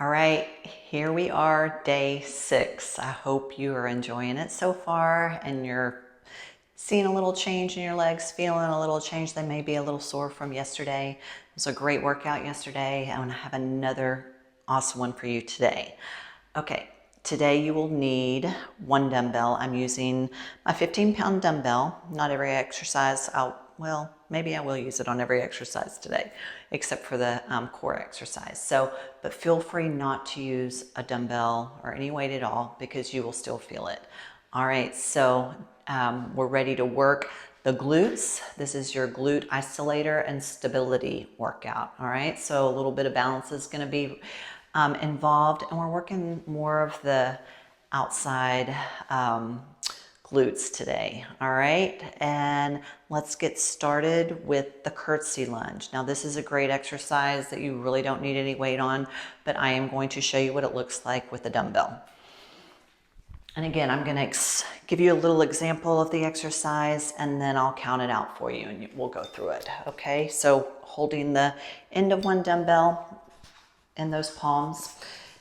All right, here we are, day 6. I hope you are enjoying it so far and you're seeing a little change in your legs, feeling a little change. They may be a little sore from yesterday. It was a great workout yesterday. I want to have another awesome one for you today. Okay, today you will need one dumbbell. I'm using my 15-pound dumbbell. Not every exercise, maybe I will use it on every exercise today, except for the core exercise. But feel free not to use a dumbbell or any weight at all because you will still feel it. All right, so we're ready to work the glutes. This is your glute isolator and stability workout. All right, so a little bit of balance is going to be involved, and we're working more of the outside glutes today. All right, and let's get started with the curtsy lunge. Now this is a great exercise that you really don't need any weight on, but I am going to show you what it looks like with a dumbbell. And again, I'm going to give you a little example of the exercise and then I'll count it out for you and we'll go through it. Okay, so holding the end of one dumbbell in those palms,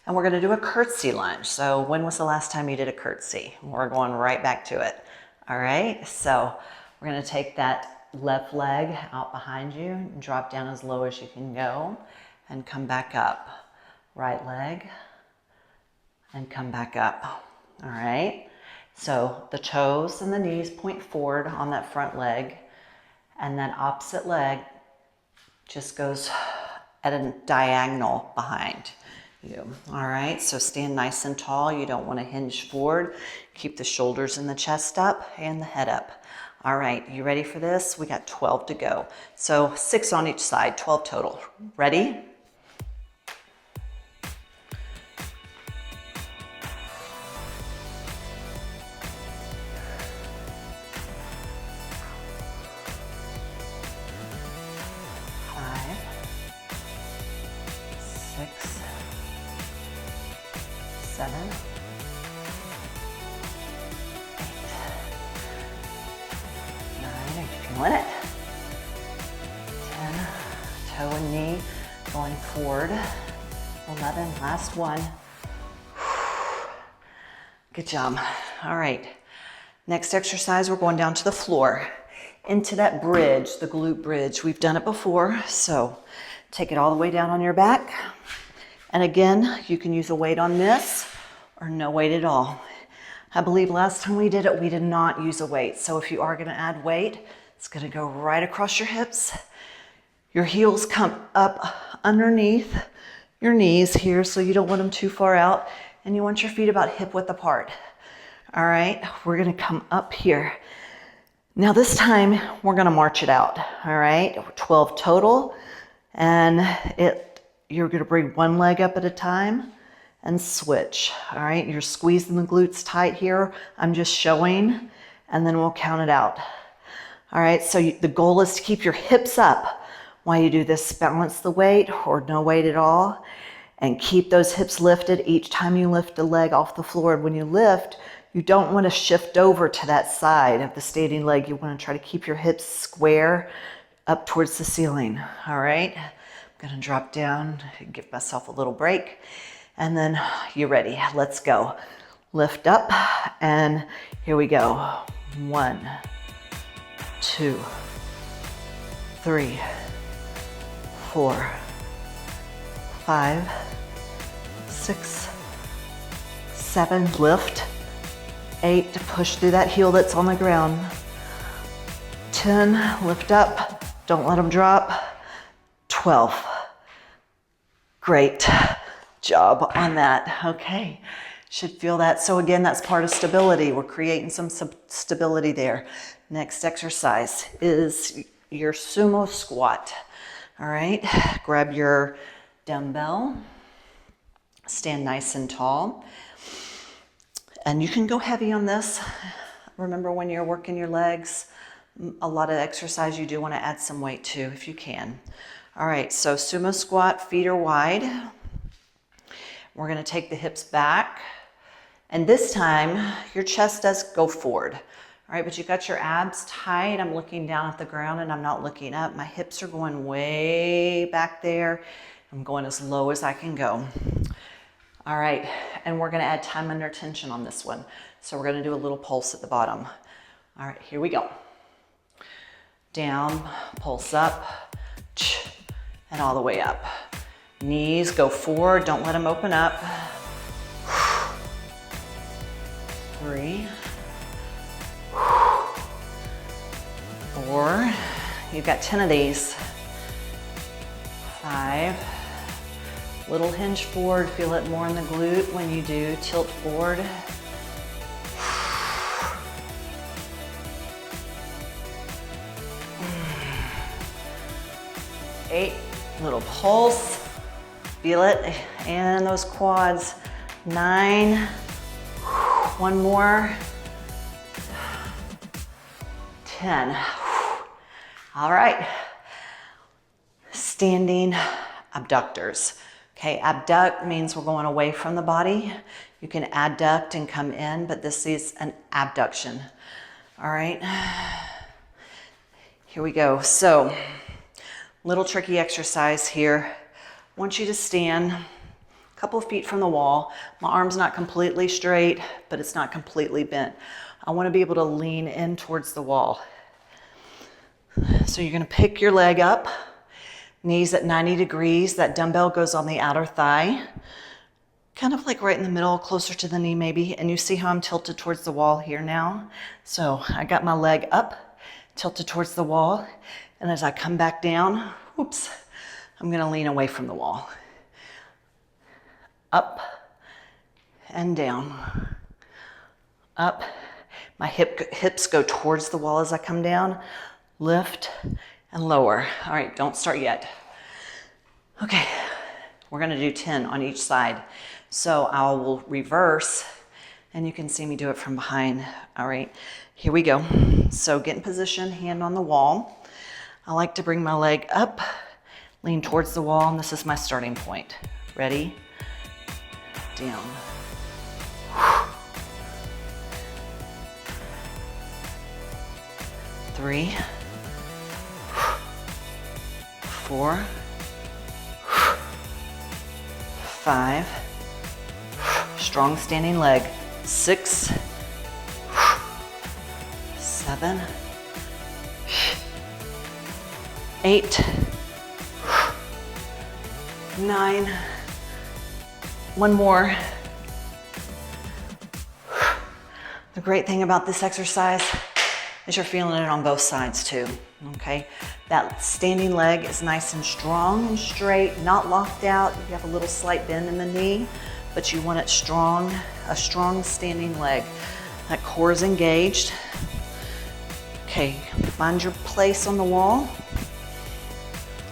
and we're going to do a curtsy lunge. So when was the last time you did a curtsy? We're going right back to it. All right, so we're going to take that left leg out behind you and drop down as low as you can go and come back up. Right leg and come back up. All right, so the toes and the knees point forward on that front leg, and that opposite leg just goes at a diagonal behind you. All right, so stand nice and tall. You don't want to hinge forward. Keep the shoulders and the chest up and the head up. All right, you ready for this? We got 12 to go. So 6 on each side, 12 total. Ready? Seven, 8, 9, are you feeling it? 10, toe and knee going forward. 11, last one. Good job. All right, next exercise, we're going down to the floor, into that bridge, the glute bridge. We've done it before, so take it all the way down on your back. And again, you can use a weight on this or no weight at all. I believe last time we did it, we did not use a weight. So if you are gonna add weight, it's gonna go right across your hips. Your heels come up underneath your knees here, so you don't want them too far out, and you want your feet about hip width apart. All right, we're gonna come up here. Now this time, we're gonna march it out, all right? 12 total, and you're gonna bring one leg up at a time and switch, all right? You're squeezing the glutes tight here. I'm just showing, and then we'll count it out. All right, so the goal is to keep your hips up while you do this. Balance the weight or no weight at all, and keep those hips lifted each time you lift a leg off the floor. And when you lift, you don't wanna shift over to that side of the standing leg. You wanna try to keep your hips square up towards the ceiling, all right? Gonna drop down, give myself a little break, and then you're ready. Let's go. Lift up, and here we go. 1, 2, 3, 4, 5, 6, 7, lift. 8, push through that heel that's on the ground. 10, lift up, don't let them drop. 12. Great job on that. Okay, should feel that. So again, that's part of stability. We're creating some stability there. Next exercise is your sumo squat. All right, grab your dumbbell, stand nice and tall, and you can go heavy on this. Remember, when you're working your legs, a lot of exercise, you do want to add some weight too, if you can. All right, so sumo squat, feet are wide. We're gonna take the hips back, and this time your chest does go forward. All right, but you got your abs tight. I'm looking down at the ground and I'm not looking up. My hips are going way back there. I'm going as low as I can go. All right, and we're gonna add time under tension on this one. So we're gonna do a little pulse at the bottom. All right, here we go. Down, pulse up, and all the way up. Knees go forward, don't let them open up. 3, 4, you've got 10 of these. 5, little hinge forward, feel it more in the glute when you do tilt forward. 8, little pulse, feel it, and those quads. 9, one more. 10. All right, standing abductors. Okay, abduct means we're going away from the body. You can adduct and come in, but this is an abduction. All right, here we go. So, little tricky exercise here. I want you to stand a couple of feet from the wall. My arm's not completely straight, but it's not completely bent. I want to be able to lean in towards the wall. So you're going to pick your leg up, knees at 90 degrees. That dumbbell goes on the outer thigh, kind of like right in the middle, closer to the knee maybe. And you see how I'm tilted towards the wall here now? So I got my leg up, tilted towards the wall. And as I come back down, oops, I'm gonna lean away from the wall. Up and down. Up. My hips go towards the wall as I come down. Lift and lower. All right, don't start yet. Okay, we're gonna do 10 on each side. So I will reverse and you can see me do it from behind. All right, here we go. So get in position, hand on the wall. I like to bring my leg up, lean towards the wall, and this is my starting point. Ready? Down. 3, 4, 5, strong standing leg. 6, 7, 8, 9, one more. The great thing about this exercise is you're feeling it on both sides too, okay? That standing leg is nice and strong and straight, not locked out. You have a little slight bend in the knee, but you want it strong, a strong standing leg. That core is engaged. Okay, find your place on the wall.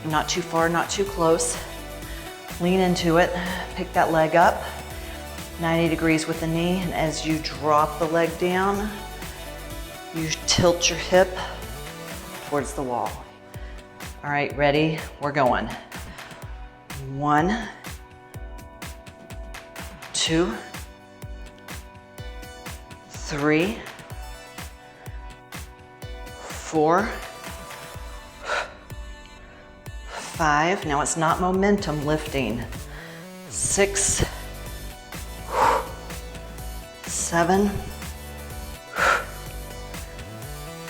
Not too far, not too close. Lean into it, pick that leg up, 90 degrees with the knee, and as you drop the leg down, you tilt your hip towards the wall. All right, ready? We're going. 1, 2, 3, 4, 5, now it's not momentum lifting. 6, 7,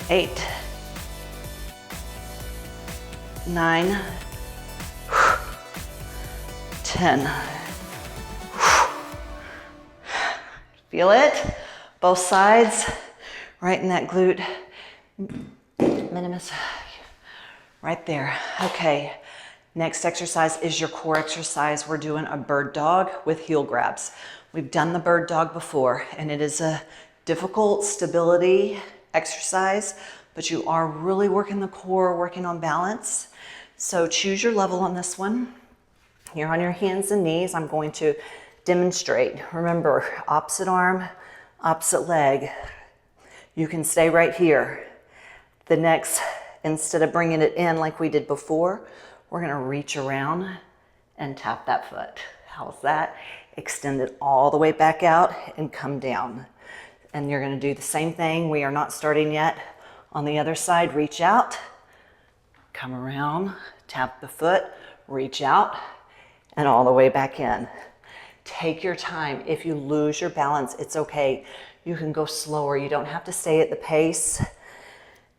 8, 9, 10. Feel it? Both sides, right in that glute minimus, right there. Okay, next exercise is your core exercise. We're doing a bird dog with heel grabs. We've done the bird dog before, and it is a difficult stability exercise, but you are really working the core, working on balance. So choose your level on this one. You're on your hands and knees. I'm going to demonstrate. Remember, opposite arm, opposite leg. You can stay right here. The next, instead of bringing it in like we did before, we're gonna reach around and tap that foot. How's that? Extend it all the way back out and come down. And you're gonna do the same thing. We are not starting yet. On the other side, reach out, come around, tap the foot, reach out, and all the way back in. Take your time. If you lose your balance, it's okay. You can go slower. You don't have to stay at the pace.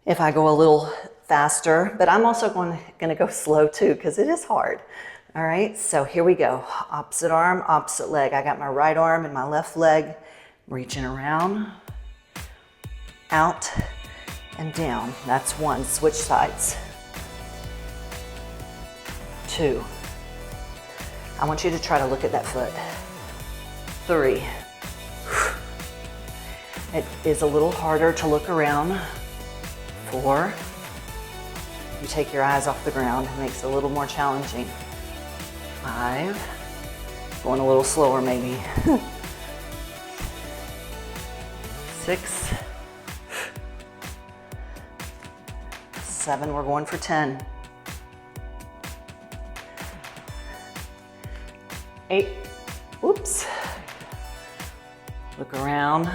If I go a little faster, but I'm also going to go slow too because it is hard. All right, so here we go. Opposite arm, opposite leg. I got my right arm and my left leg reaching around, out, and down. That's one. Switch sides. 2. I want you to try to look at that foot. 3. It is a little harder to look around. 4. You take your eyes off the ground. It makes it a little more challenging. 5. Going a little slower maybe. 6. 7. We're going for 10. 8. Whoops. Look around.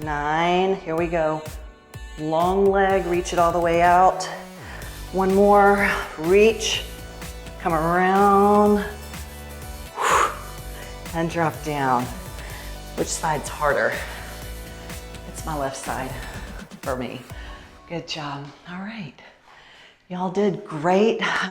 9. Here we go. Long leg, reach it all the way out. One more. Reach. Come around. And drop down. Which side's harder? It's my left side for me. Good job. All right. Y'all did great.